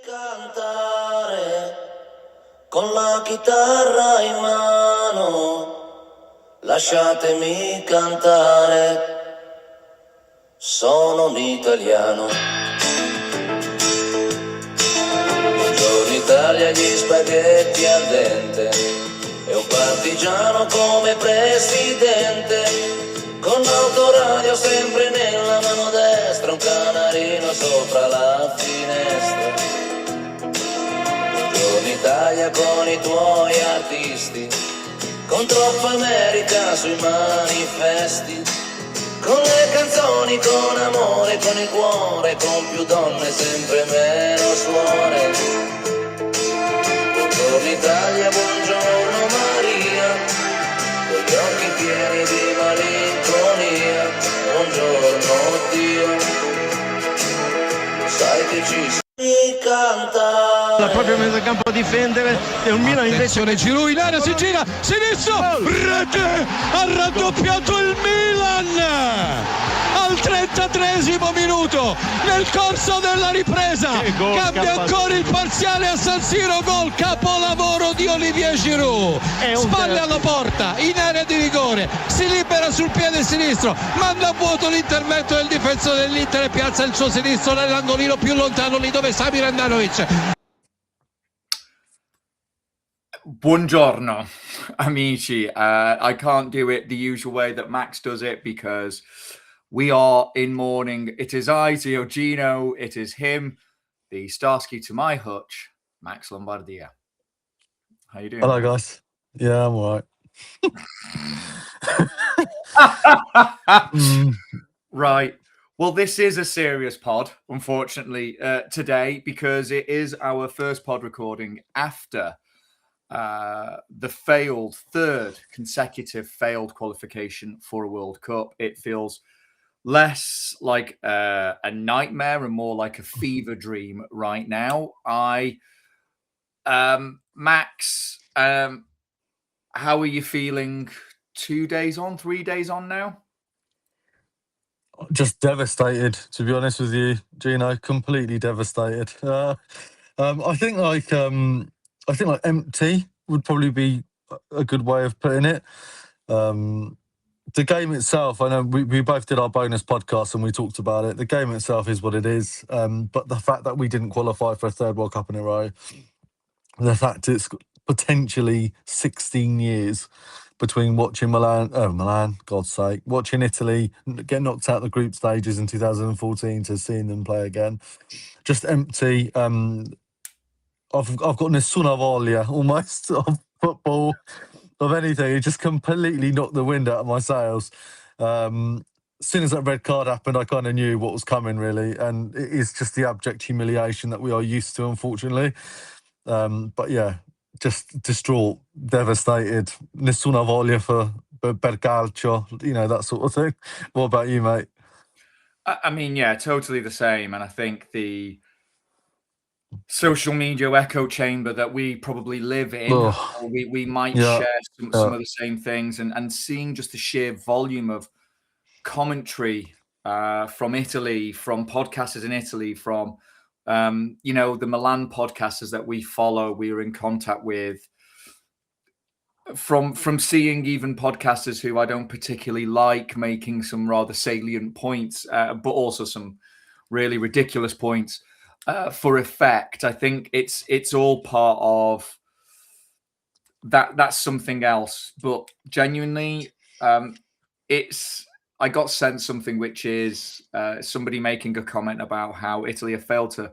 Cantare con la chitarra in mano, lasciatemi cantare, sono un italiano. Buongiorno Italia, gli spaghetti al dente, e un partigiano come presidente, con l'autoradio sempre nella mano destra, un canarino sopra la finestra. Buongiorno Italia con i tuoi artisti, con troppa America sui manifesti, con le canzoni, con amore, con il cuore, con più donne, sempre meno suore. Buongiorno Italia, buongiorno Maria, con gli occhi pieni di malinconia. Buongiorno Dio, lo sai che ci sei cantare. Proprio mezzo campo a difendere e un Milan invece Giroud in area, si gira sinistro, rete, ha raddoppiato il Milan al 33esimo minuto nel corso della ripresa, cambia ancora il parziale a San Siro, gol, capolavoro di Olivier Giroud, spalle alla porta in area di rigore, si libera sul piede sinistro, manda a vuoto l'intervento del difensore dell'Inter e piazza il suo sinistro nell'angolino più lontano, lì dove Samir Handanovic. Buongiorno, amici. I can't do it the usual way that Max does it because we are in mourning. It is I, Zio Gino. It is him, the Starsky to my hutch, Max Lombardia. How you doing? Hello, guys. Yeah, I'm all right. Right. Well, this is a serious pod, unfortunately, today, because it is our first pod recording after the third consecutive failed qualification for a World Cup. It feels less like a nightmare and more like a fever dream right now. Max, how are you feeling 2 days on, 3 days on now? Just devastated, to be honest with you, Gino. Completely devastated. I think empty would probably be a good way of putting it. The game itself, I know we both did our bonus podcast and we talked about it. The game itself is what it is. But the fact that we didn't qualify for a third World Cup in a row, the fact it's potentially 16 years between watching Milan, God's sake, watching Italy get knocked out the group stages in 2014 to seeing them play again, just empty. I've got nessuna voglia almost of football, of anything. It just completely knocked the wind out of my sails. As soon as that red card happened, I kind of knew what was coming, really, and it is just the abject humiliation that we are used to, unfortunately. But yeah, just distraught, devastated, nessuna voglia for per calcio, that sort of thing. What about you, mate? I mean, yeah, totally the same. And I think the social media echo chamber that we probably live in, we might share some of the same things, and seeing just the sheer volume of commentary from Italy, from podcasters in Italy, from the Milan podcasters that we follow, we are in contact with, from seeing even podcasters who I don't particularly like making some rather salient points, but also some really ridiculous points for effect. I think it's all part of that. That's something else. But genuinely, I got sent something which is somebody making a comment about how Italy have failed to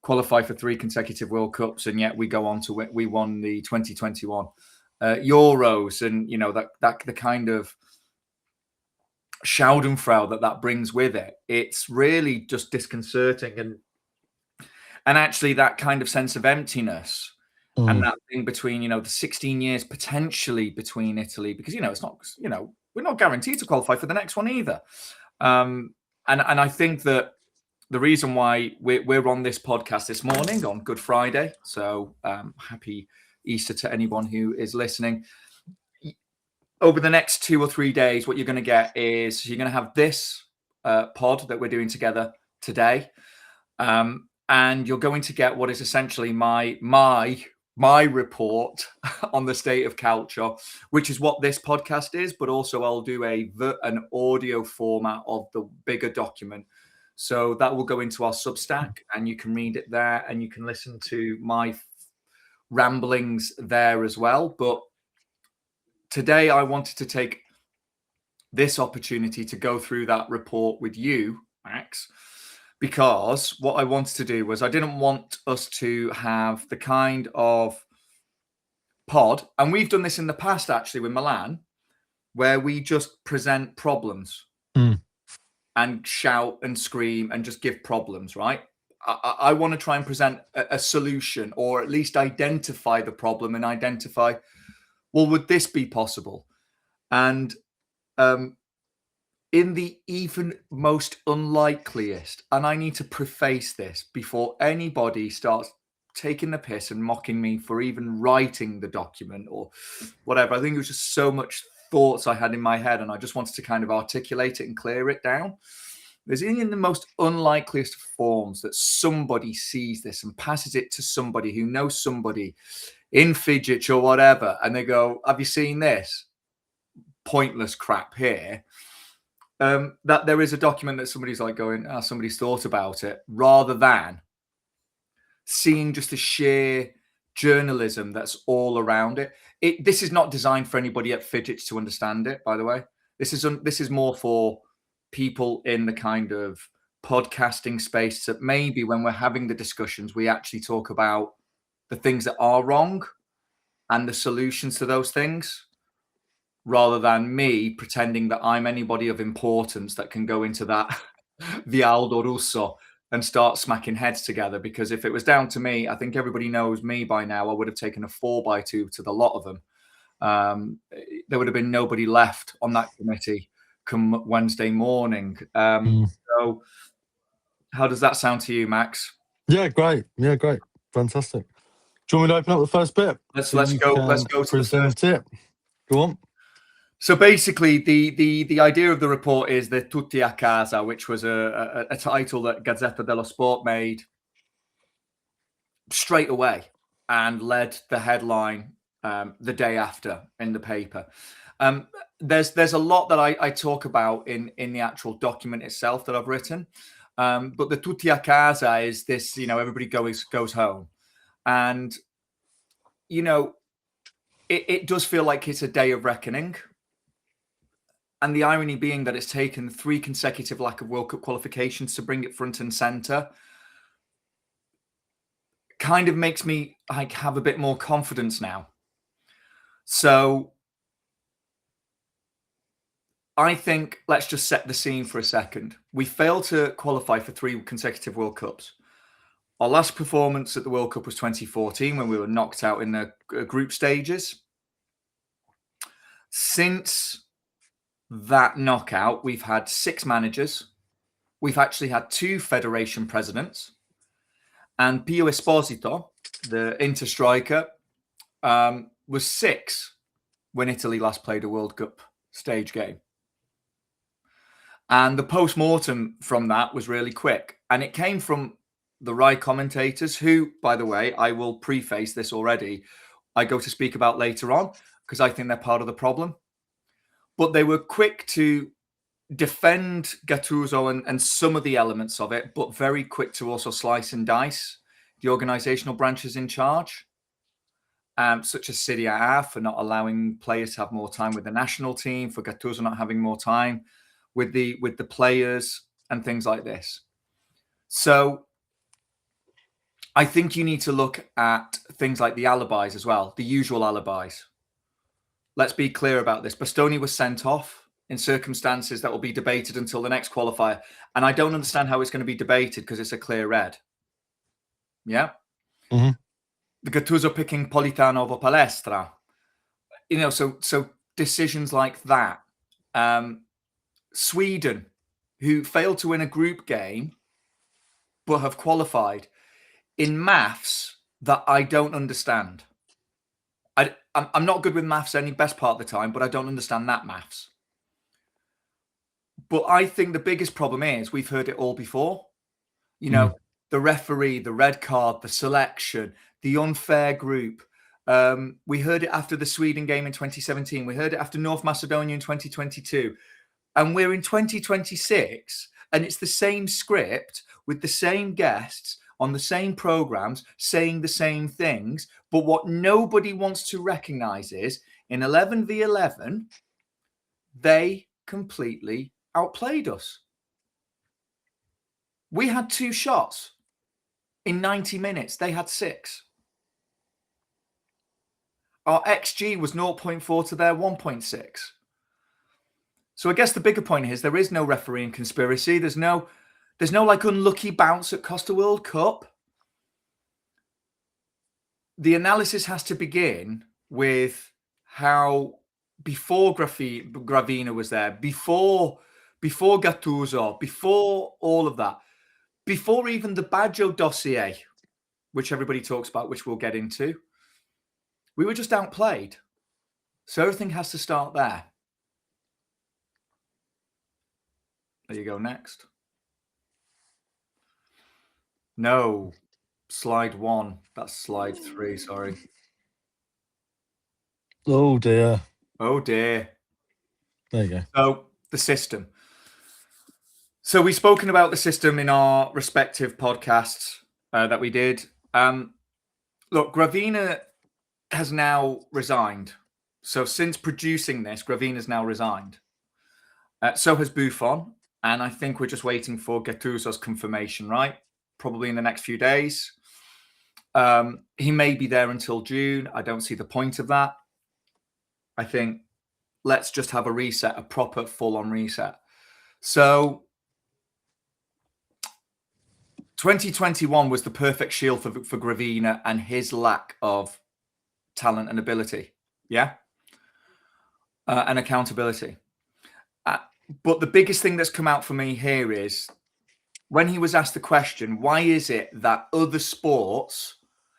qualify for 3 consecutive World Cups, and yet we go on to win. We won the 2021 Euros, and that the kind of Schadenfreude that brings with it. It's really just disconcerting, and actually that kind of sense of emptiness. And that thing between, the 16 years potentially between Italy, because, it's not, we're not guaranteed to qualify for the next one either. And I think that the reason why we're on this podcast this morning on Good Friday, so happy Easter to anyone who is listening. Over the next 2 or 3 days, what you're going to get is you're going to have this pod that we're doing together today. and you're going to get what is essentially my report on the state of culture, which is what this podcast is, but also I'll do an audio format of the bigger document. So that will go into our Substack, and you can read it there, and you can listen to my ramblings there as well. But today I wanted to take this opportunity to go through that report with you, Max, because what I wanted to do was I didn't want us to have the kind of pod, and we've done this in the past actually with Milan, where we just present problems and shout and scream and just give problems, right? I want to try and present a solution, or at least identify the problem and identify, well, would this be possible? And in the even most unlikeliest, and I need to preface this before anybody starts taking the piss and mocking me for even writing the document or whatever. I think it was just so much thoughts I had in my head, and I just wanted to kind of articulate it and clear it down. There's in the most unlikeliest forms that somebody sees this and passes it to somebody who knows somebody in Fidget or whatever, and they go, have you seen this pointless crap here? That there is a document that somebody's like going, somebody's thought about it, rather than seeing just the sheer journalism that's all around it. This is not designed for anybody at Fidgets to understand it, by the way. This is more for people in the kind of podcasting space that maybe when we're having the discussions, we actually talk about the things that are wrong and the solutions to those things, rather than me pretending that I'm anybody of importance that can go into that Vialdo Russo and start smacking heads together. Because if it was down to me, I think everybody knows me by now, I would have taken a 4x2 to the lot of them. There would have been nobody left on that committee come Wednesday morning. So how does that sound to you, Max? Yeah, great. Fantastic. Do you want me to open up the first bit? Let's go to the first tip. Go on. So basically, the idea of the report is the Tutti a Casa, which was a title that Gazzetta dello Sport made straight away and led the headline the day after in the paper. There's a lot that I talk about in the actual document itself that I've written, but the Tutti a Casa is this, everybody goes home, and it does feel like it's a day of reckoning. And the irony being that it's taken 3 consecutive lack of World Cup qualifications to bring it front and center kind of makes me have a bit more confidence now. So I think let's just set the scene for a second. We failed to qualify for 3 consecutive World Cups. Our last performance at the World Cup was 2014 when we were knocked out in the group stages. Since that knockout, we've had 6 managers. We've actually had 2 federation presidents. And Pio Esposito, the Inter striker, was 6 when Italy last played a World Cup stage game. And the post-mortem from that was really quick. And it came from the Rai commentators who, by the way, I will preface this already, I go to speak about later on because I think they're part of the problem. But they were quick to defend Gattuso and some of the elements of it, but very quick to also slice and dice the organizational branches in charge, such as Serie A, for not allowing players to have more time with the national team, for Gattuso not having more time with the players and things like this. So I think you need to look at things like the alibis as well, the usual alibis. Let's be clear about this. Bastoni was sent off in circumstances that will be debated until the next qualifier. And I don't understand how it's going to be debated because it's a clear red. Yeah? Mm-hmm. The Gattuso picking Politano over Palestra. So decisions like that. Sweden, who failed to win a group game, but have qualified in maths that I don't understand. I'm not good with maths any best part of the time, but I don't understand that maths. But I think the biggest problem is we've heard it all before. the referee, the red card, the selection, the unfair group. We heard it after the Sweden game in 2017. We heard it after North Macedonia in 2022. And we're in 2026, and it's the same script with the same guests on the same programs saying the same things. But what nobody wants to recognize is in 11v11, they completely outplayed us. We had 2 shots in 90 minutes. They had 6. Our XG was 0.4 to their 1.6. So I guess the bigger point is there is no refereeing conspiracy. There's no like unlucky bounce at Costa World Cup. The analysis has to begin with how before Gravina was there, before Gattuso, before all of that, before even the Baggio dossier, which everybody talks about, which we'll get into, we were just outplayed. So everything has to start there. There you go, next. No, slide 1. That's slide 3, sorry. Oh, dear. Oh, dear. There you go. So, the system. So, we've spoken about the system in our respective podcasts that we did. Look, Gravina has now resigned. So, since producing this, Gravina's now resigned. So has Buffon. And I think we're just waiting for Gattuso's confirmation, right? Probably in the next few days. He may be there until June. I don't see the point of that. I think let's just have a reset, a proper full-on reset. So 2021 was the perfect shield for Gravina and his lack of talent and ability. Yeah? And accountability. But the biggest thing that's come out for me here is when he was asked the question, why is it that other sports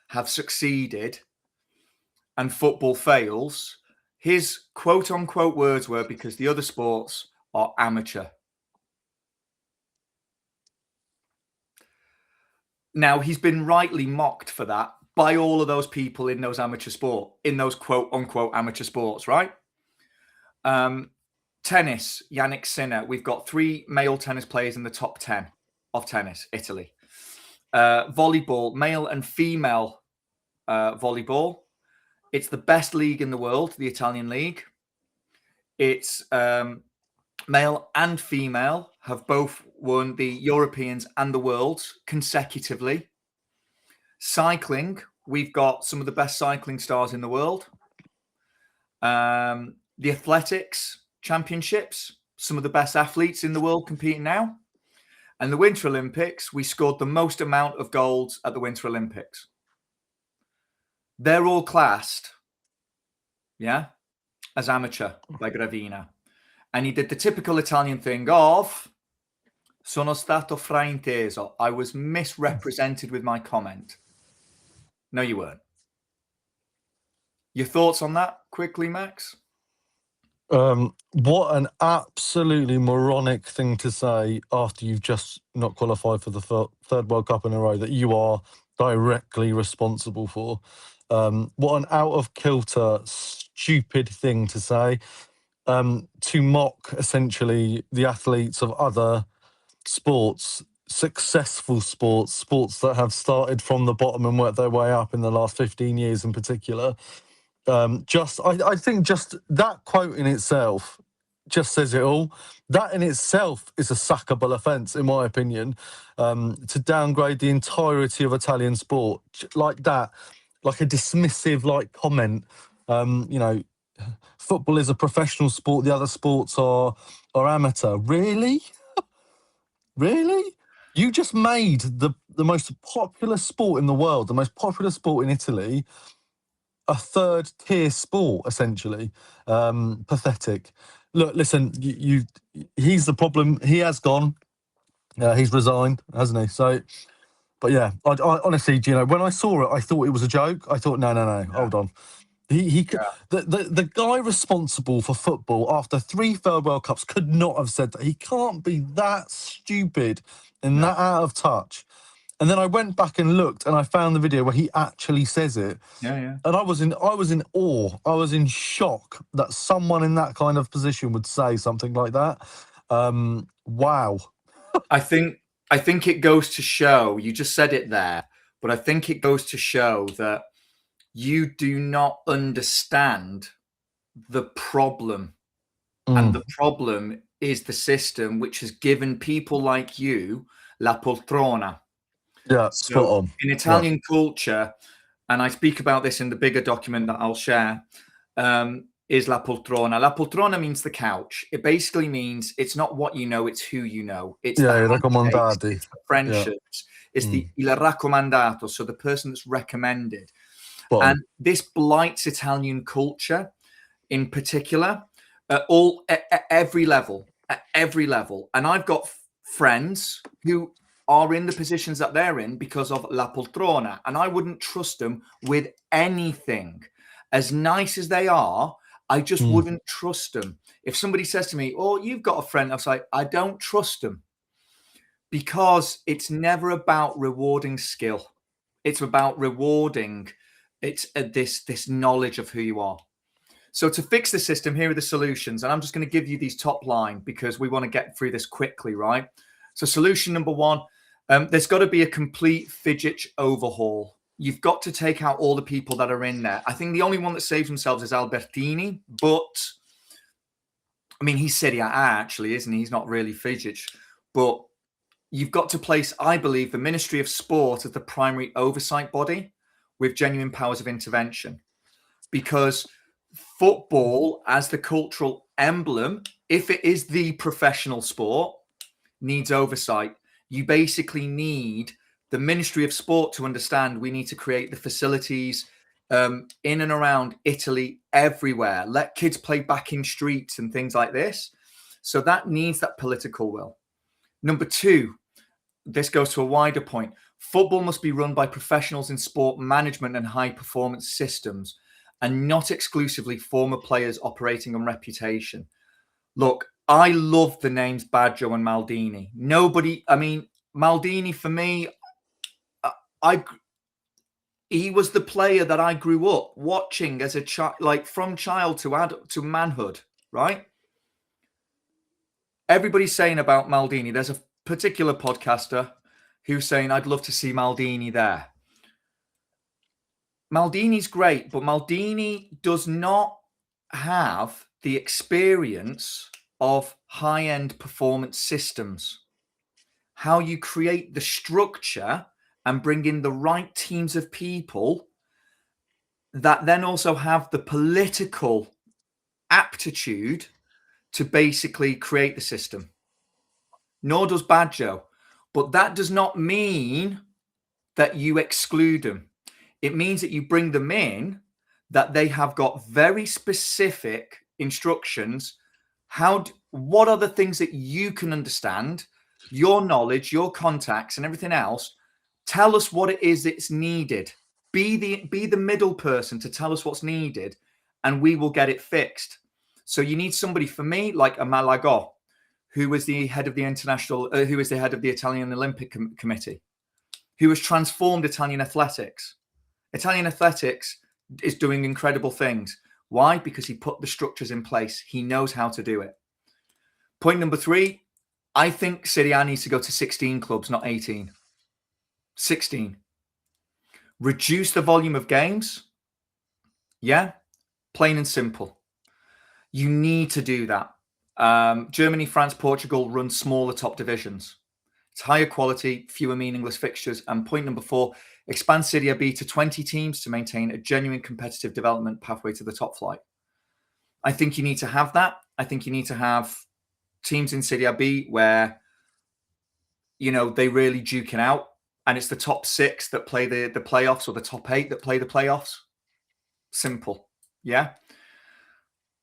have succeeded and football fails? His quote unquote words were because the other sports are amateur. Now, he's been rightly mocked for that by all of those people in those amateur sport, in those quote unquote amateur sports, right? Tennis, Yannick Sinner. We've got 3 male tennis players in the top 10 of tennis, Italy. Volleyball, male and female volleyball. It's the best league in the world, the Italian league. It's male and female have both won the Europeans and the Worlds consecutively. Cycling, we've got some of the best cycling stars in the world. The athletics championships, some of the best athletes in the world competing now. And the Winter Olympics, we scored the most amount of golds at the Winter Olympics. They're all classed, yeah, as amateur by Gravina. And he did the typical Italian thing of, sono stato frainteso. I was misrepresented with my comment. No, you weren't. Your thoughts on that quickly, Max? What an absolutely moronic thing to say after you've just not qualified for the third World Cup in a row that you are directly responsible for. What an out of kilter, stupid thing to say. To mock essentially the athletes of other sports, successful sports that have started from the bottom and worked their way up in the last 15 years in particular. I think just that quote in itself just says it all. That in itself is a sackable offence, in my opinion, to downgrade the entirety of Italian sport like that, like a dismissive like comment. You know, football is a professional sport. The other sports are amateur. Really? Really? You just made the most popular sport in the world, the most popular sport in Italy, a third tier sport, essentially. Pathetic. Look, listen, he's the problem. He has gone. He's resigned, hasn't he? So, but yeah, I honestly, Gino, when I saw it, I thought it was a joke. I thought, no, hold on. The guy responsible for football after 3 failed World Cups could not have said that. He can't be that stupid and that out of touch And then I went back and looked, and I found the video where he actually says it. Yeah. And I was in awe. I was in shock that someone in that kind of position would say something like that. Wow. I think it goes to show, you just said it there, but I think it goes to show that you do not understand the problem. And the problem is the system which has given people like you la poltrona. Yeah, spot on. In Italian culture, and I speak about this in the bigger document that I'll share, is la poltrona. La poltrona means the couch. It basically means it's not what you know, it's who you know. It's the handshakes, it's the friendships. It's the il raccomandato, so the person that's recommended. And this blights Italian culture in particular at every level. And I've got friends who are in the positions that they're in because of la poltrona, and I wouldn't trust them with anything. As nice as they are, I just wouldn't trust them. If somebody says to me, "Oh, you've got a friend," I was like, I don't trust them, because it's never about rewarding skill. It's about rewarding this knowledge of who you are. So to fix the system, here are the solutions. And I'm just going to give you these top line because we want to get through this quickly, right? So solution number one, there's got to be a complete Fidget overhaul. You've got to take out all the people that are in there. I think the only one that saves themselves is Albertini, but I mean, he's Serie A actually, isn't he? He's not really Fidget, but you've got to place, I believe, the Ministry of Sport as the primary oversight body with genuine powers of intervention, because football as the cultural emblem, if it is the professional sport, needs oversight. You basically need the Ministry of Sport to understand we need to create the facilities in and around Italy, everywhere. Let kids play back in streets and things like this. So that needs that political will. Number two, this goes to a wider point. Football must be run by professionals in sport management and high performance systems, and not exclusively former players operating on reputation. Look, I love the names Baggio and Maldini. Maldini for me, he was the player that I grew up watching as a child, like from child to adult to manhood, right? Everybody's saying about Maldini. There's a particular podcaster who's saying, I'd love to see Maldini there. Maldini's great, but Maldini does not have the experience of high-end performance systems. How you create the structure and bring in the right teams of people that then also have the political aptitude to basically create the system. Nor does Baggio. But that does not mean that you exclude them. It means that you bring them in, that they have got very specific instructions. What are the things that you can understand, your knowledge, your contacts and everything else? Tell us what it is that's needed. Be the middle person to tell us what's needed, and we will get it fixed. So you need somebody, for me, like a Malago, who was the head of the Italian Olympic Committee, who has transformed Italian athletics. Italian athletics is doing incredible things. Why? Because he put the structures in place. He knows how to do it. Point number three, I think Serie A needs to go to 16 clubs, not 18. 16. Reduce the volume of games. Yeah, plain and simple. You need to do that. Germany, France, Portugal run smaller top divisions. It's higher quality, fewer meaningless fixtures. And point number four, expand Serie B to 20 teams to maintain a genuine competitive development pathway to the top flight. I think you need to have that. I think you need to have teams in Serie B where, they really duke it out. And it's the top 6 that play the playoffs, or the top 8 that play the playoffs. Simple. Yeah.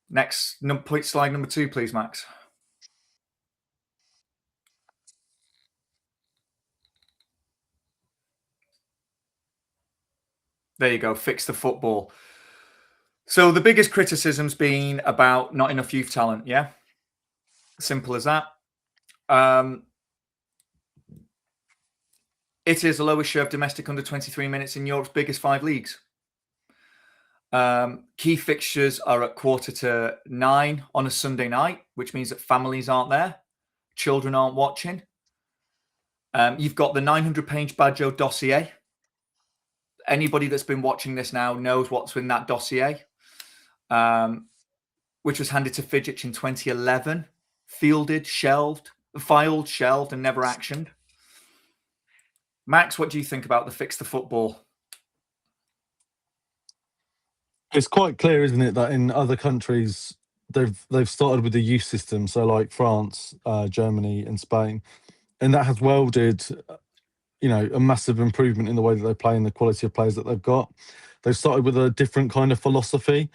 Next slide number 2, please, Max. There you go. Fix the football. So the biggest criticism's been about not enough youth talent. Yeah. Simple as that. Italy has the lowest share of domestic under 23 minutes in Europe's biggest 5 leagues. Key fixtures are at 8:45 on a Sunday night, which means that families aren't there, children aren't watching. You've got the 900-page Baggio dossier. Anybody that's been watching this now knows what's in that dossier, which was handed to Fidget in 2011, filed, shelved, and never actioned. Max, what do you think about the Fix the Football? It's quite clear, isn't it, that in other countries they've started with the youth system, so like France, Germany, and Spain, and that has welded, a massive improvement in the way that they play and the quality of players that they've got. They've started with a different kind of philosophy,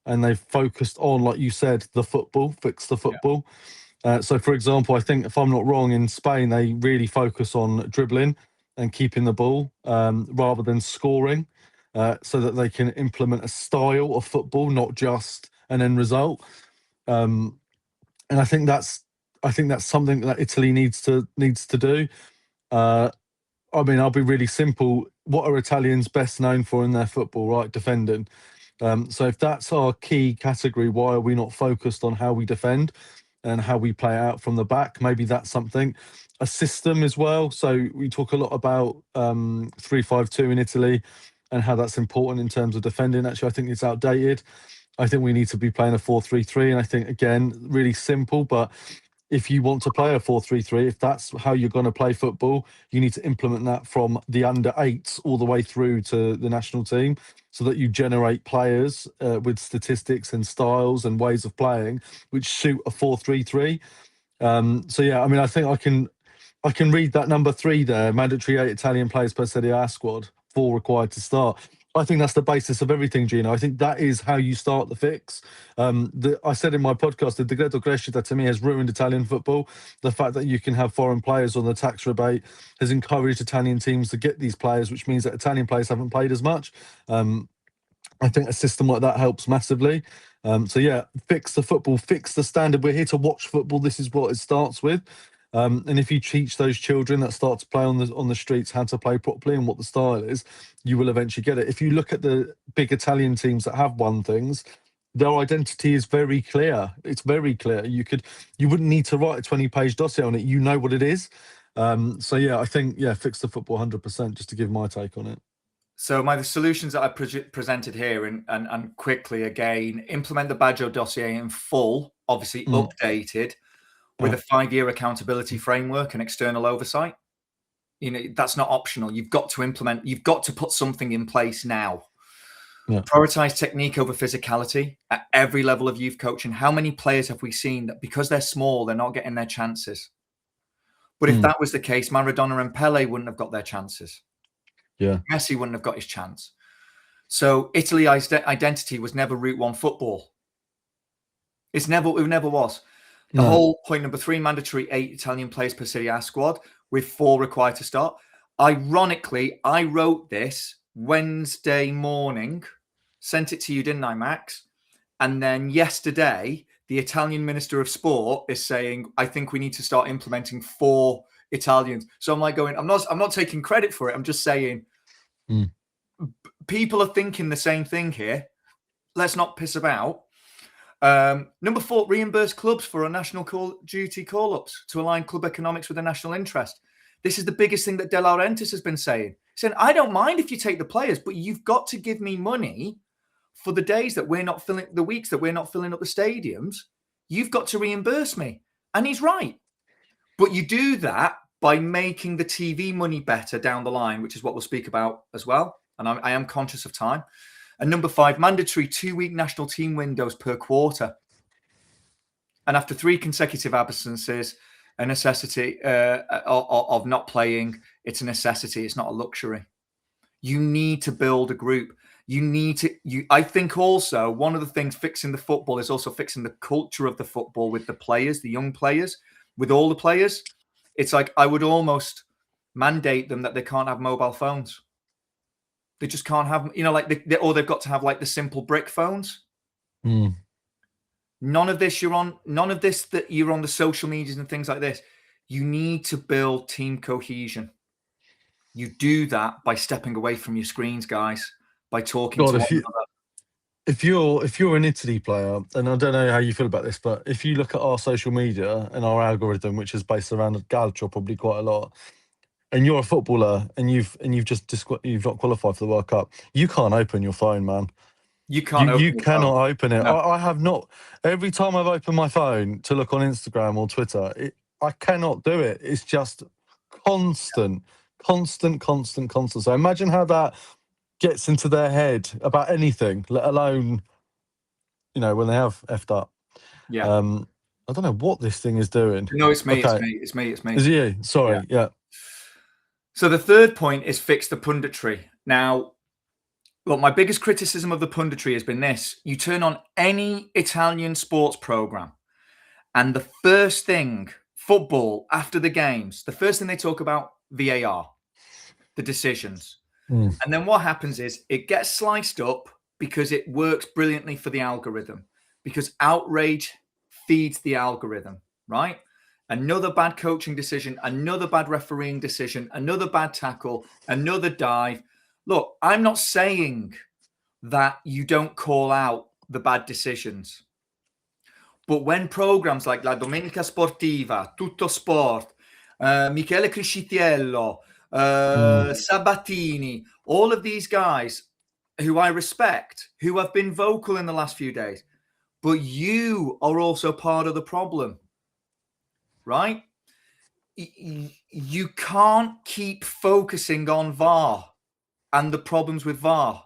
and they've focused on, like you said, the football, fix the football. Yeah. So, for example, I think, if I'm not wrong, in Spain they really focus on dribbling and keeping the ball rather than scoring. So that they can implement a style of football, not just an end result. And I think that's something that Italy needs to do. I mean, I'll be really simple. What are Italians best known for in their football? Right, defending. So if that's our key category, why are we not focused on how we defend and how we play out from the back? Maybe that's something. A system as well. So we talk a lot about 3-5-2 in Italy and how that's important in terms of defending. Actually, I think it's outdated. I think we need to be playing a 4-3-3. And I think, again, really simple, but if you want to play a 4-3-3, if that's how you're going to play football, you need to implement that from the under-8s all the way through to the national team, so that you generate players with statistics and styles and ways of playing which suit a 4-3-3. So yeah, I mean, I think I can read that number 3 there, mandatory 8 Italian players per Serie A squad, 4 required to start. I think that's the basis of everything, Gino. I think that is how you start the fix. I said in my podcast, the Decreto Crescita to me has ruined Italian football. The fact that you can have foreign players on the tax rebate has encouraged Italian teams to get these players, which means that Italian players haven't played as much. I think a system like that helps massively. So yeah, fix the football, fix the standard. We're here to watch football. This is what it starts with. And if you teach those children that start to play on the streets how to play properly and what the style is, you will eventually get it. If you look at the big Italian teams that have won things, their identity is very clear. It's very clear. You wouldn't need to write a 20-page dossier on it. You know what it is. So yeah, I think, fix the football 100%, just to give my take on it. So the solutions that I presented here, and quickly again, implement the Baggio dossier in full, obviously updated, with a 5-year accountability framework and external oversight. That's not optional. You've got to implement, you've got to put something in place now. Yeah. Prioritize technique over physicality at every level of youth coaching. How many players have we seen that because they're small, they're not getting their chances? But if that was the case, Maradona and Pele wouldn't have got their chances. Yeah. Messi wouldn't have got his chance. So Italy's identity was never Route 1 football. It never was. The whole point, number 3, mandatory 8 Italian players per Serie A squad with 4 required to start. Ironically, I wrote this Wednesday morning, sent it to you, didn't I, Max? And then yesterday, the Italian Minister of Sport is saying, I think we need to start implementing 4 Italians. So I'm like going, I'm not taking credit for it. I'm just saying people are thinking the same thing here. Let's not piss about. Number 4, reimburse clubs for a national duty call-ups to align club economics with the national interest. This is the biggest thing that De Laurentiis has been saying. He's saying, I don't mind if you take the players, but you've got to give me money for the days that we're not filling, the weeks that we're not filling up the stadiums. You've got to reimburse me. And he's right. But you do that by making the TV money better down the line, which is what we'll speak about as well. And I am conscious of time. And number 5, mandatory 2-week national team windows per quarter. And after 3 consecutive absences, a necessity of not playing, it's a necessity. It's not a luxury. You need to build a group. I think also one of the things fixing the football is also fixing the culture of the football with the players, the young players, with all the players. It's like I would almost mandate them that they can't have mobile phones. They just can't have, or they've got to have like the simple brick phones. None of this that you're on the social medias and things like this. You need to build team cohesion. You do that by stepping away from your screens, guys, by talking to one another. If you're an Italy player, and I don't know how you feel about this, but if you look at our social media and our algorithm, which is based around calcio probably quite a lot, and you're a footballer and you've not qualified for the World Cup, you can't open your phone, man. You can't. You cannot open it. No. I have not. Every time I've opened my phone to look on Instagram or Twitter, I cannot do it. It's just constant. So imagine how that gets into their head about anything, let alone, when they have effed up. Yeah. I don't know what this thing is doing. No, it's me. Okay. It's me. Is it you? Sorry. Yeah. So the third point is fix the punditry. Now, look, my biggest criticism of the punditry has been this. You turn on any Italian sports program and the first thing, football, after the games, the first thing they talk about, VAR, the decisions. And then what happens is it gets sliced up because it works brilliantly for the algorithm, because outrage feeds the algorithm, right? Another bad coaching decision, another bad refereeing decision, another bad tackle, another dive. Look, I'm not saying that you don't call out the bad decisions. But when programs like La Domenica Sportiva, Tutto Sport, Michele Criscitiello, Sabatini, all of these guys who I respect, who have been vocal in the last few days, but you are also part of the problem, right? You can't keep focusing on VAR and the problems with VAR.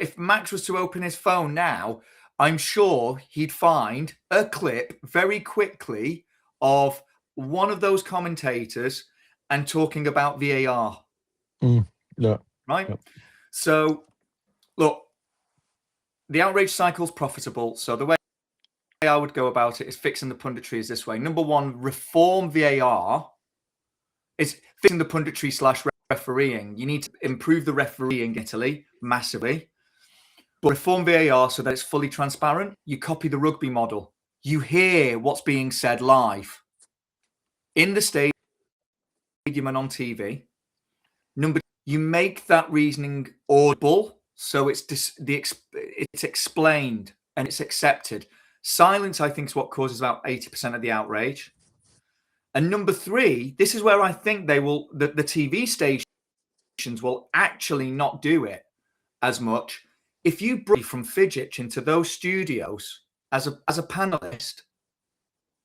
If Max was to open his phone now, I'm sure he'd find a clip very quickly of one of those commentators and talking about VAR. Yeah. Right? Yeah. So, look, the outrage cycle is profitable. So the way I would go about it is fixing the punditry is this way. Number one, reform VAR. It's fixing the punditry / refereeing. You need to improve the refereeing in Italy massively. But reform VAR so that it's fully transparent. You copy the rugby model. You hear what's being said live in the stadium and on TV. Number two, you make that reasoning audible so it's explained and it's accepted. Silence, I think, is what causes about 80% of the outrage. And number three, this is where I think the TV stations will actually not do it as much. If you bring from Fidget into those studios as a panelist,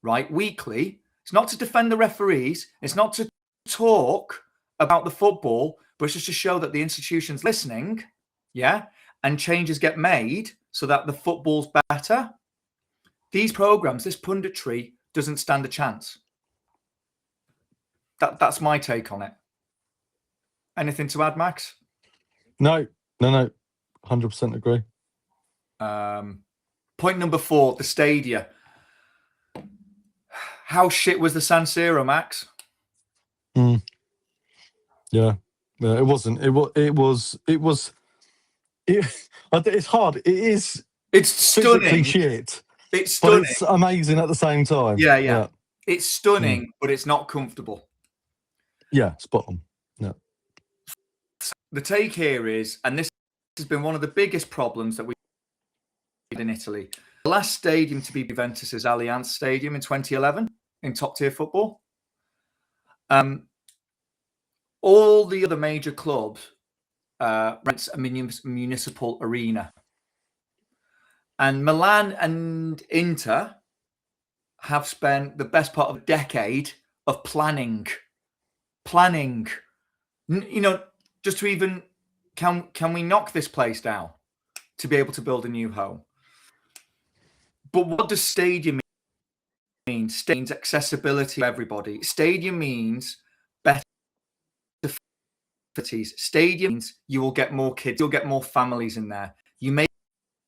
right, weekly, it's not to defend the referees, it's not to talk about the football, but it's just to show that the institution's listening, yeah, and changes get made so that the football's better. These programs, this punditry doesn't stand a chance. That's my take on it. Anything to add, Max? No. 100% agree. Point number 4, the stadia. How shit was the San Siro, Max? Yeah, it wasn't. It's hard. It's stunning. Shit. It's stunning. But it's amazing at the same time. Yeah. It's stunning, but it's not comfortable. Yeah, spot on. Yeah. The take here is, and this has been one of the biggest problems that we had in Italy. The last stadium to be Juventus's Allianz Stadium in 2011 in top-tier football. All the other major clubs rents a municipal arena. And Milan and Inter have spent the best part of a decade of planning. Just to even, can we knock this place down to be able to build a new home? But what does stadium mean? Stadium means accessibility to everybody. Stadium means better facilities. Stadium means you will get more kids, you'll get more families in there. You make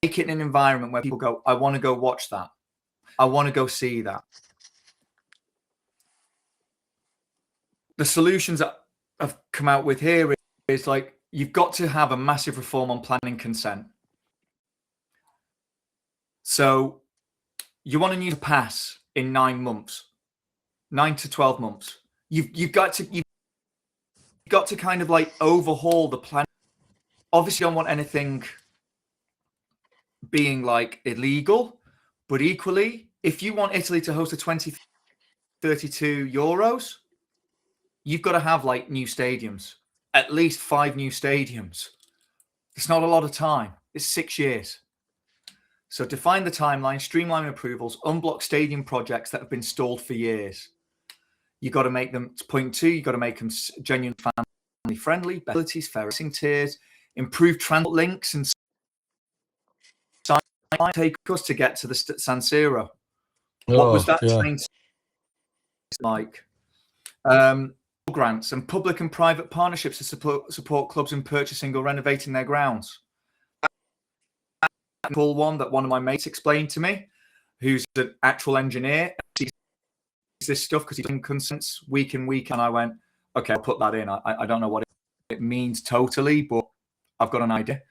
it in an environment where people go, I want to go watch that. I want to go see that. The solutions that I've come out with here is like, you've got to have a massive reform on planning consent. So you want a new pass in 9 months, 9 to 12 months. You've got to got to kind of like overhaul the plan. Obviously, I don't want anything being like illegal, but equally, if you want Italy to host the 2032 Euros, you've got to have like new stadiums, at least 5 new stadiums. It's not a lot of time. It's 6 years. So define the timeline, streamline approvals, unblock stadium projects that have been stalled for years. You've got to make them, point 2, you've got to make them genuine family friendly, facilities, fair racing tiers, improve transport links, and take us to get to the San Siro. What was that train like? Grants and public and private partnerships to support clubs in purchasing or renovating their grounds. Full one that one of my mates explained to me, who's an actual engineer, sees this stuff because he's in consents week in, week, and I went, okay, I'll put that in. I don't know what it means totally, but I've got an idea.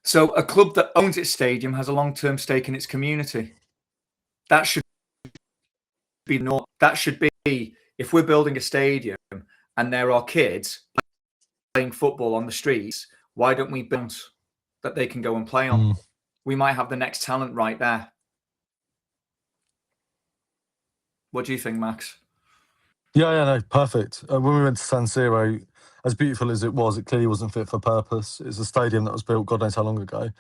So a club that owns its stadium has a long-term stake in its community. That should be normal. That should be, if we're building a stadium and there are kids playing football on the streets, why don't we build that they can go and play on? We might have the next talent right there. What do you think, Max? Yeah, no, perfect. When we went to San Siro, as beautiful as it clearly wasn't fit for purpose. It's a stadium that was built God knows how long ago.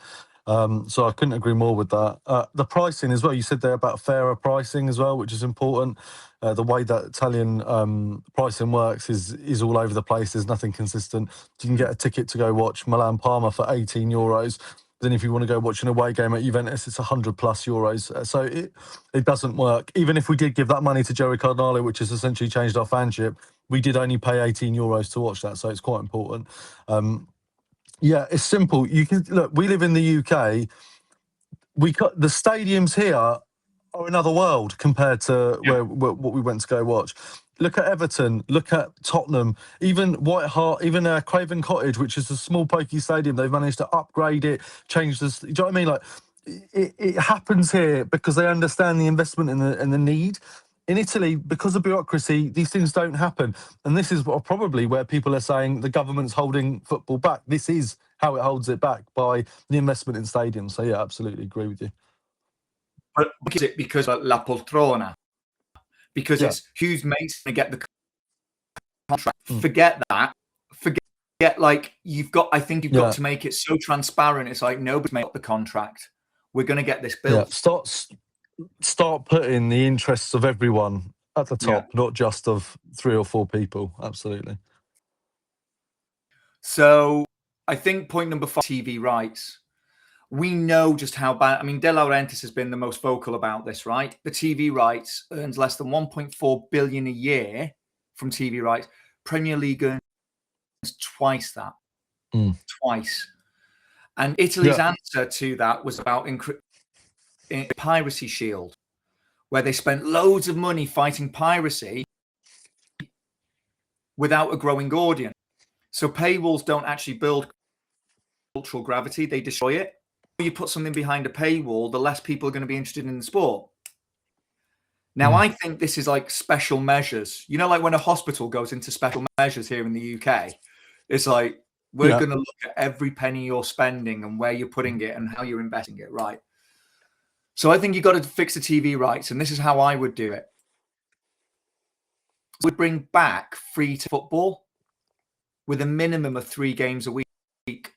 So I couldn't agree more with that. The pricing as well, you said there about fairer pricing as well, which is important. The way that Italian pricing works is all over the place. There's nothing consistent. You can get a ticket to go watch Milan-Parma for €18. Then if you want to go watch an away game at Juventus, it's 100 plus euros. So it doesn't work. Even if we did give that money to Jerry Cardinale, which has essentially changed our fanship, we did only pay €18 to watch that. So it's quite important. Yeah, it's simple. You can look. We live in the UK. The stadiums here are another world compared to what we went to go watch. Look at Everton. Look at Tottenham. Even White Hart. Even Craven Cottage, which is a small pokey stadium. They've managed to upgrade it, change this. Do you know what I mean? Like it happens here because they understand the investment and the need. In Italy, because of bureaucracy, these things don't happen. And this is probably where people are saying the government's holding football back. This is how it holds it back, by the investment in stadiums. So, yeah, absolutely agree with you. But is it because of La Poltrona? Because it's whose mate's going to get the contract? Forget that. Forget, like, I think you've got to make it so transparent. It's like nobody's made the contract. We're going to get this built. Yeah. Start putting the interests of everyone at the top, not just of 3 or 4 people. Absolutely. So I think point number 5, TV rights. We know just how bad. I mean, De Laurentiis has been the most vocal about this, right? The TV rights earns less than 1.4 billion a year from TV rights. Premier League earns twice that. Twice. And Italy's answer to that was about Piracy Shield, where they spent loads of money fighting piracy without a growing audience. So paywalls don't actually build cultural gravity, they destroy it. You put something behind a paywall, the less people are going to be interested in the sport. Now, I think this is like special measures. You know, like when a hospital goes into special measures here in the UK, it's like, we're going to look at every penny you're spending and where you're putting it and how you're investing it, right? So I think you've got to fix the TV rights, and this is how I would do it. We'd bring back free to football with a minimum of 3 games a week,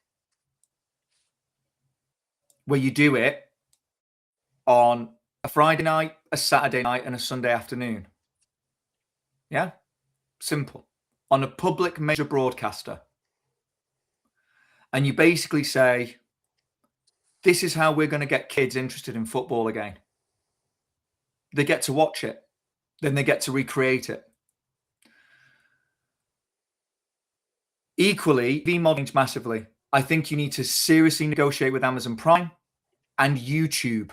where you do it on a Friday night, a Saturday night, and a Sunday afternoon. Yeah? Simple. On a public major broadcaster. And you basically say, this is how we're going to get kids interested in football again. They get to watch it. Then they get to recreate it. Equally, the modeling massively. I think you need to seriously negotiate with Amazon Prime and YouTube.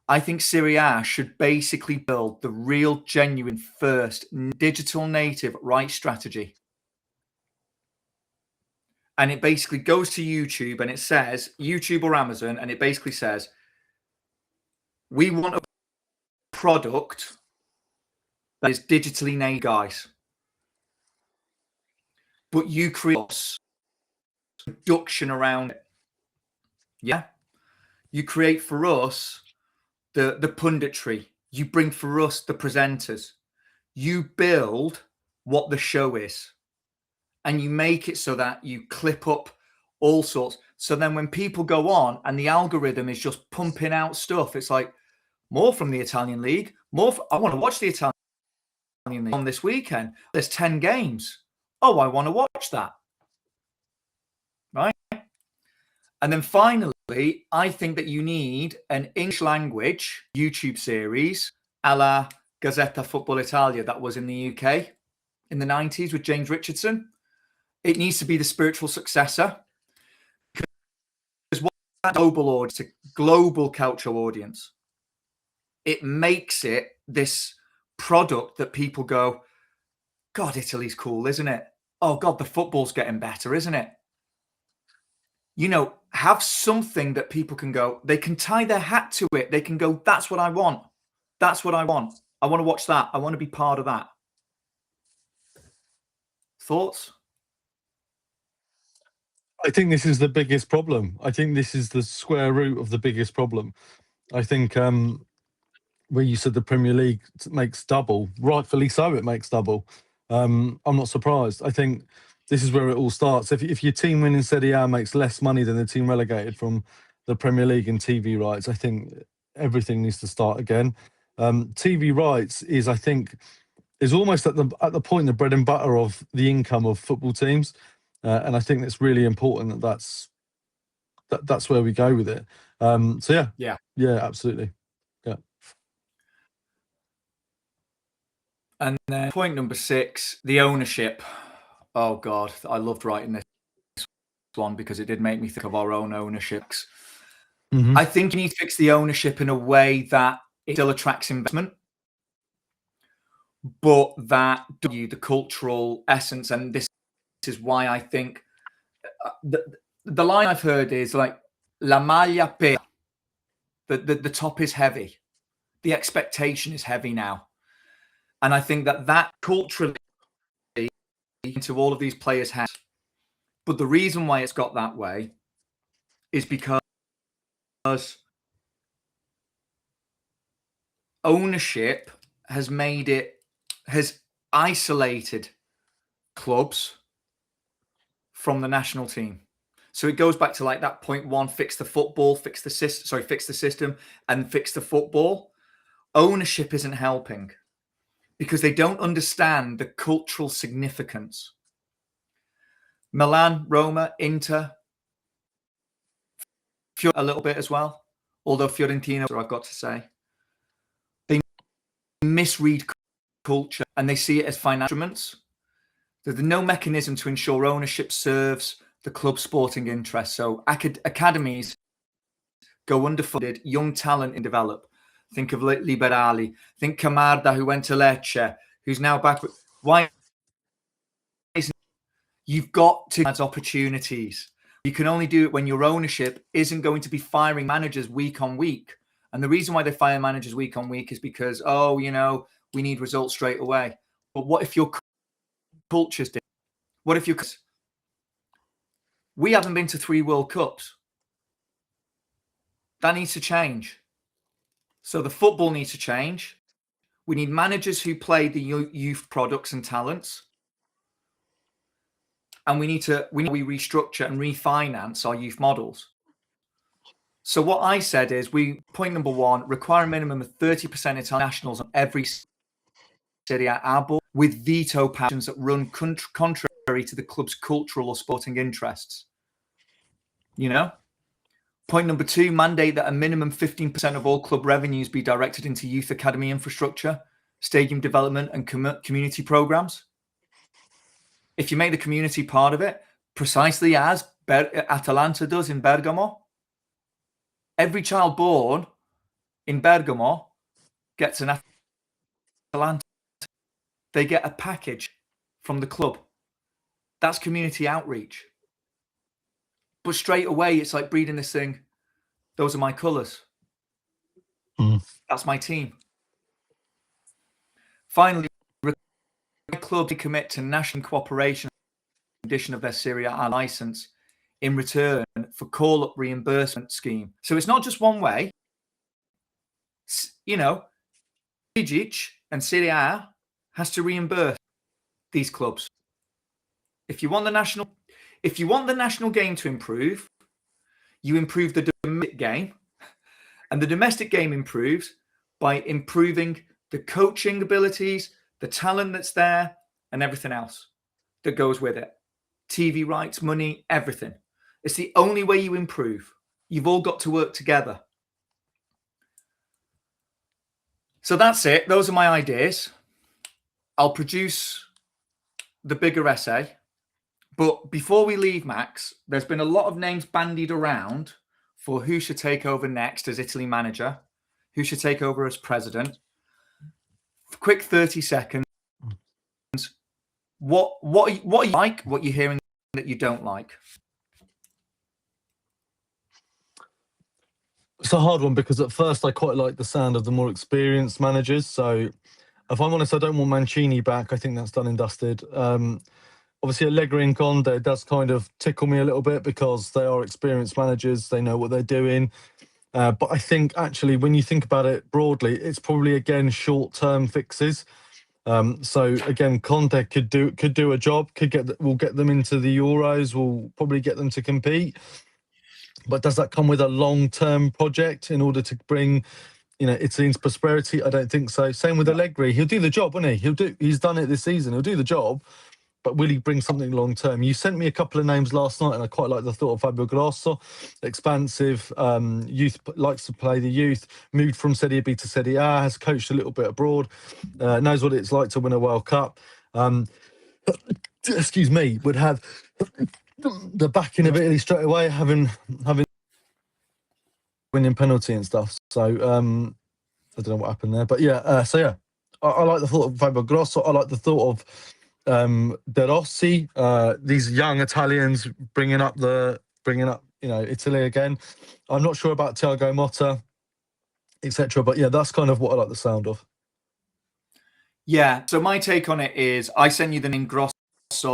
I think Serie A should basically build the real, genuine, first digital native rights strategy. And it basically goes to YouTube and it says, YouTube or Amazon, and it basically says, we want a product that is digitally native, guys. but you create production around it. Yeah, you create for us the punditry. You bring for us the presenters. You build what the show is, and you make it so that you clip up all sorts. So then when people go on and the algorithm is just pumping out stuff, it's like more from the Italian league, I want to watch the Italian league on this weekend. There's 10 games. Oh, I want to watch that. Right? And then finally, I think that you need an English language YouTube series a la Gazzetta Football Italia that was in the UK in the 90s with James Richardson. It needs to be the spiritual successor. Because what global audience, a global cultural audience, it makes it this product that people go, God, Italy's cool, isn't it? Oh, God, the football's getting better, isn't it? You know, have something that people can go, they can tie their hat to it. They can go, that's what I want. That's what I want. I want to watch that. I want to be part of that. Thoughts? I think this is the biggest problem. I think this is the square root of the biggest problem. I think where you said the Premier League makes double, rightfully so, it makes double. I'm not surprised. I think this is where it all starts. If your team winning Serie A makes less money than the team relegated from the Premier League in TV rights, I think everything needs to start again. TV rights is, I think, is almost at the point, the bread and butter of the income of football teams, and I think it's really important that's where we go with it. So yeah, absolutely. Yeah. And then point number 6, the ownership. Oh, God, I loved writing this one because it did make me think of our own ownerships. Mm-hmm. I think you need to fix the ownership in a way that it still attracts investment, but that the cultural essence. And this is why I think the line I've heard is like, la maglia pesa. The top is heavy. The expectation is heavy now. And I think that culturally into all of these players' heads. But the reason why it's got that way is because ownership has isolated clubs from the national team. So it goes back to like that point 1, fix the football, fix the system and fix the football. Ownership isn't helping because they don't understand the cultural significance. Milan, Roma, Inter, a little bit as well. Although Fiorentina, I've got to say, they misread culture and they see it as financial instruments. There's no mechanism to ensure ownership serves the club's sporting interests. So academies go underfunded, young talent and develop. Think of Liberali. Think Camarda, who went to Lecce, who's now back. Why? You've got to have opportunities. You can only do it when your ownership isn't going to be firing managers week on week. And the reason why they fire managers week on week is because, we need results straight away. But what if your culture's different? What if we haven't been to 3 World Cups? That needs to change. So the football needs to change. We need managers who play the youth products and talents. And we restructure and refinance our youth models. So what I said is point number 1, require a minimum of 30% Italian nationals on every Serie A board with veto patterns that run contrary to the club's cultural or sporting interests. Point number 2, mandate that a minimum 15% of all club revenues be directed into youth academy infrastructure, stadium development and community programs. If you make the community part of it, precisely as Atalanta does in Bergamo, every child born in Bergamo gets an Atalanta. They get a package from the club. That's community outreach. But straight away, it's like breeding this thing. Those are my colours. That's my team. Finally, clubs commit to national cooperation condition of their Serie A license in return for call-up reimbursement scheme. So it's not just one way. You know, Dissects and Serie A has to reimburse these clubs. If you want the national game to improve, you improve the domestic game, and the domestic game improves by improving the coaching abilities, the talent that's there, and everything else that goes with it. TV rights, money, everything. It's the only way you improve. You've all got to work together. So that's it. Those are my ideas. I'll produce the bigger essay. But before we leave, Max, there's been a lot of names bandied around for who should take over next as Italy manager, who should take over as president. Quick 30 seconds. What you like, what you're hearing that you don't like? It's a hard one because at first I quite like the sound of the more experienced managers. So if I'm honest, I don't want Mancini back. I think that's done and dusted. Obviously, Allegri and Conte does kind of tickle me a little bit because they are experienced managers. They know what they're doing. But I think actually, when you think about it broadly, it's probably, again, short-term fixes. So again, Conte could do a job. We'll get them into the Euros. We'll probably get them to compete. But does that come with a long-term project in order to bring, Italy into prosperity? I don't think so. Same with Allegri. He'll do the job, won't he? He's done it this season. He'll do the job. But will he bring something long-term? You sent me a couple of names last night, and I quite like the thought of Fabio Grosso. Expansive, youth, likes to play the youth, moved from Serie B to Serie A, has coached a little bit abroad, knows what it's like to win a World Cup. Excuse me, would have the backing of Italy straight away, having winning penalty and stuff. So I don't know what happened there, but yeah. I like the thought of Fabio Grosso. I like the thought of De Rossi, these young Italians bringing up Italy again. I'm not sure about Thiago Motta, etc. But yeah, that's kind of what I like the sound of. Yeah. So my take on it is, I sent you the name Grosso,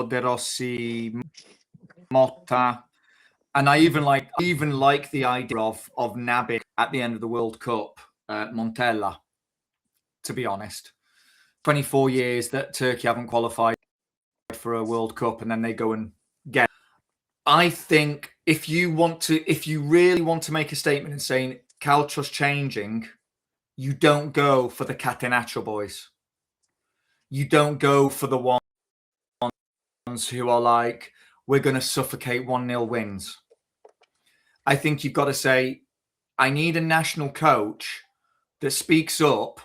De Rossi, Motta, and I even like the idea of Naby at the end of the World Cup, Montella. To be honest, 24 years that Turkey haven't qualified for a World Cup, and then they go and get. I think if you really want to make a statement and saying Calcio's changing, you don't go for the Catenaccio boys. You don't go for the ones who are like, we're going to suffocate 1-0 wins. I think you've got to say, I need a national coach that speaks up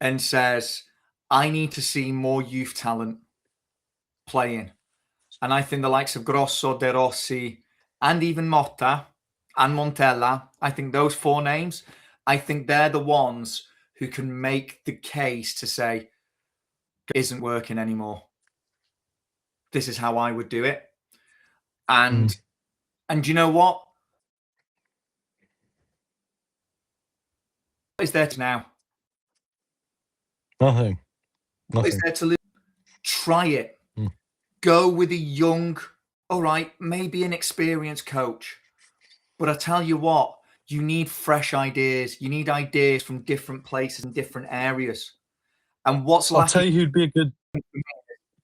and says, I need to see more youth talent playing. And I think the likes of Grosso, De Rossi, and even Motta and Montella, I think those 4 names, I think they're the ones who can make the case to say, it isn't working anymore. This is how I would do it. And you know what? What is there to now? Nothing. What is there to lose? Try it. Go with a young, all right, maybe an experienced coach. But I tell you what, you need fresh ideas. You need ideas from different places and different areas. And what's lacking? I'll tell you who'd be a good.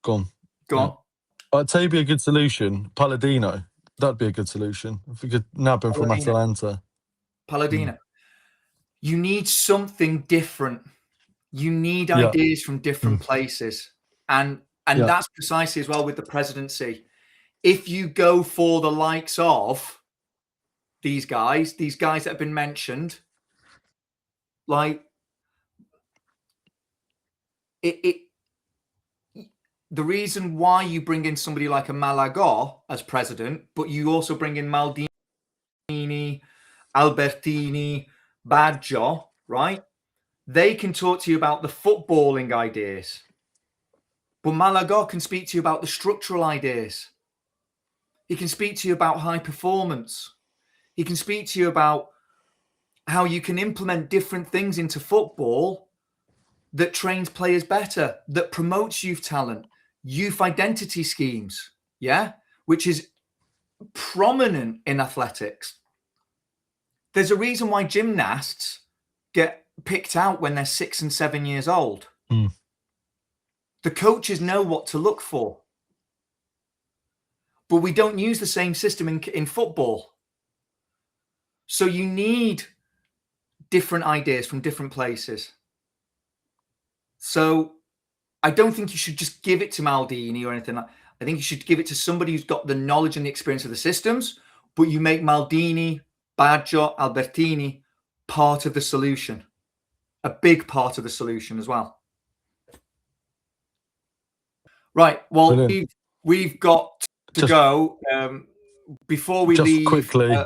Go on. I'll tell you who'd be a good solution. Palladino. That'd be a good solution. If we could nab him from Atalanta. Palladino. You need something different. You need ideas from different places. And that's precisely as well with the presidency. If you go for the likes of these guys that have been mentioned, like the reason why you bring in somebody like a Malaga as president, but you also bring in Maldini, Albertini, Baggio, right? They can talk to you about the footballing ideas. But Malaga can speak to you about the structural ideas. He can speak to you about high performance. He can speak to you about how you can implement different things into football that trains players better, that promotes youth talent, youth identity schemes. yeah, which is prominent in athletics. There's a reason why gymnasts get picked out when they're 6 and 7 years old. The coaches know what to look for. But we don't use the same system in football. So you need different ideas from different places. So I don't think you should just give it to Maldini or anything like that. I think you should give it to somebody who's got the knowledge and the experience of the systems, but you make Maldini, Baggio, Albertini part of the solution, a big part of the solution as well. Right. Well, we've got to go. Before we leave, quickly,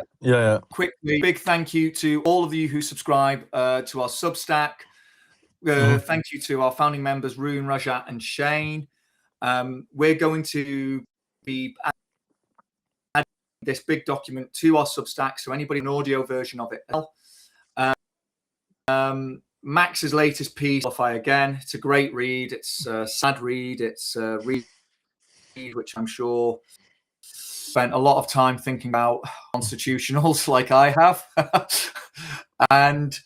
quickly, big thank you to all of you who subscribe to our Substack. Thank you to our founding members, Rune, Rajat, and Shane. We're going to be adding this big document to our Substack, so anybody an audio version of it. Max's latest piece, Qualify Again. It's a great read. It's a sad read. It's a read which I'm sure spent a lot of time thinking about constitutionals like I have. And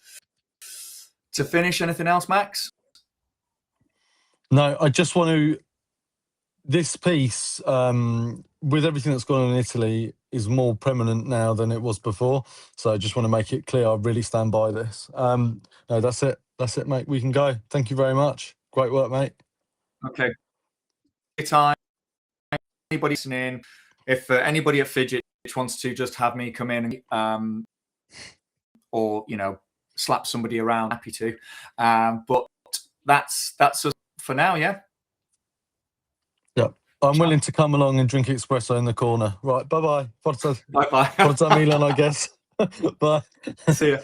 to finish, anything else, Max? No, I just want to... This piece, with everything that's gone on in Italy, is more prominent now than it was before. So I just want to make it clear I really stand by this. No, that's it. That's it, mate. We can go. Thank you very much. Great work, mate. Okay. Time. Anybody listening, if anybody at Fidget wants to just have me come in or, you know, slap somebody around, happy to. But that's us for now, yeah? Yeah. I'm willing to come along and drink espresso in the corner. Right, bye-bye. Bye-bye. Forza Milan, I guess. Bye. See ya.